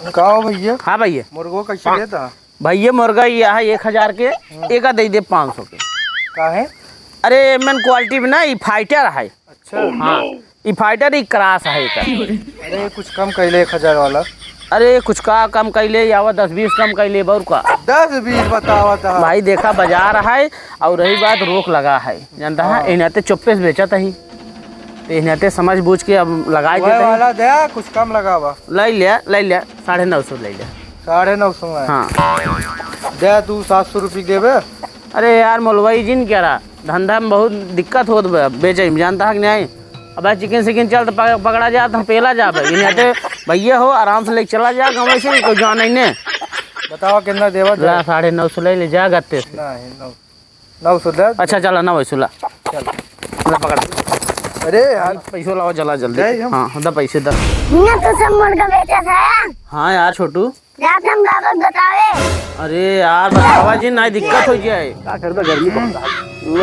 कहो भैया। हाँ भैया। मुर्गो कैसे देता भैया? मुर्गा ये है 1000 के, एक दे दे 500 के। का है? अरे मन क्वालिटी में ना, ये फाइटर है। अच्छा। हाँ, ये फाइटर ही क्रास है का। अरे कुछ कम कैले 1000 वाला। अरे कुछ का कम कैले या 10-20 कम कैले बउर का 10-20 बतावा था भाई। देखा बाजार है और रही बात रोक लगा है, जानता है इन्हें चुप्पे से बेचा ही, इन्हें समझ बूझ के अब लगा वाला दे, कुछ कम लगावा। ले लिया 950 ले लिया। 950 में? हाँ दे तू 700 रुपये देवे। अरे यार मोलवाई जिन कह रहा धंधा में बहुत दिक्कत हो बेचे में, जानता है कि नहीं। अब चिकन चल तो पकड़ा जा तो पहला जा भाई। भैया हो आराम से लेके चला जा, गाँव से कोई जान नहीं। बताओ कितना देवा? 950 ले जा गत्ते से। 900 दे। अच्छा चला 950 ला पकड़। अरे यार पैसों लाओ चला जल्दी। हाँ दा पैसे दा। तो सब मुर्गा बेचा था। हाँ यार छोटू हम बतावे। अरे यार बतावा जी, नहीं दिक्कत हो जाए। क्या कर दो गर्मी को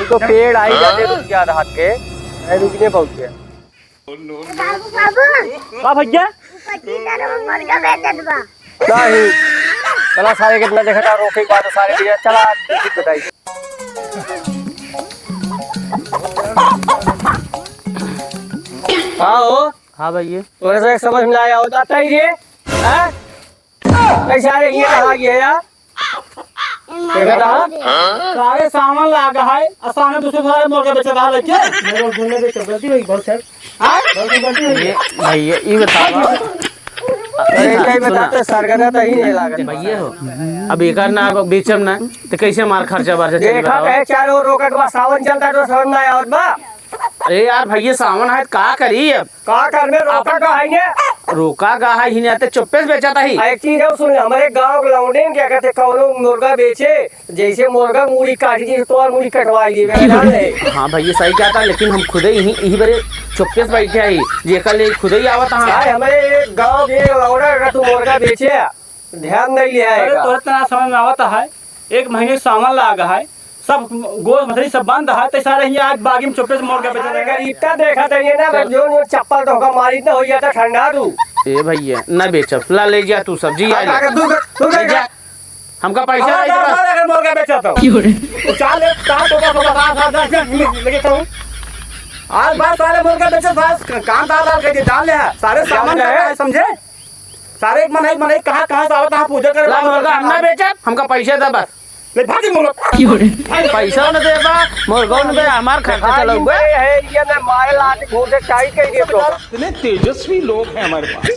तो पेड़ आई जाते रुक गया हाथ के रुकने पहुंचे। बाबू भैया 25 मुर्गा बेचत बा। नहीं चला सारे कितना देखा था रोके के बाद सारे दिया चला बताई। हाँ हाँ भैया थोड़ा सा समझ में आया होता है ये कैसा ये कहा गया यार। सारे सामान लागा है आसान दूसरे सारे मुर्गा बेच रहा है क्या? मेरे घूमने में गलती हुई बहुत है। भैया ये बताओ भैया हो अब एक ना बेचम ना तो कैसे मार खर्चा बार चारों रोकट बा सावन चलता तो समझ में आया बा। अरे यार भैया सावन है का करी अब का करने रोका का है रोका का है ही नहीं चुप्पे से बेचा था ही। एक चीज है सुन, हमारे गांव के लौंडे क्या कहते कौनो मुर्गा बेचे जैसे मुर्गा मूड़ी काटी दी तो और मूड़ी कटवा दी। हाँ भैया सही क्या था, लेकिन हम खुद ही यही बड़े चुप्पे से बैठे आई जेकर ले खुद ही आवत है। हमारे गाँव के लौंडा तू मुर्गा बेचे ध्यान नहीं लिया तो इतना समझ में आवता है। 1 महीने सामान लागा है सब गोल मछली सब बंद है तो सारे ही आज बागी में चुप्पे से मुर्गा बेचा रहेगा। इतना देखा था ये ना जो चप्पल धोखा मारी ना हो जाता ठंडा तू। ए भैया ना बेचा ला ले जा तू सब्जी हमका पैसा मुर्गा बेचा तो चाल आज बार सारे मुर्गा बेचा काम डाल ले सारे सामान समझे सारे एक मन कहाँ से आवता पूजा कर मुर्गा हमने बेचा हमका पैसे दे बस पैसा न दे मुर्गा न दे हमार खर्चा चलो है ये ना मारे लाट घोड़े चाहिए। इतने तेजस्वी लोग हैं हमारे पास।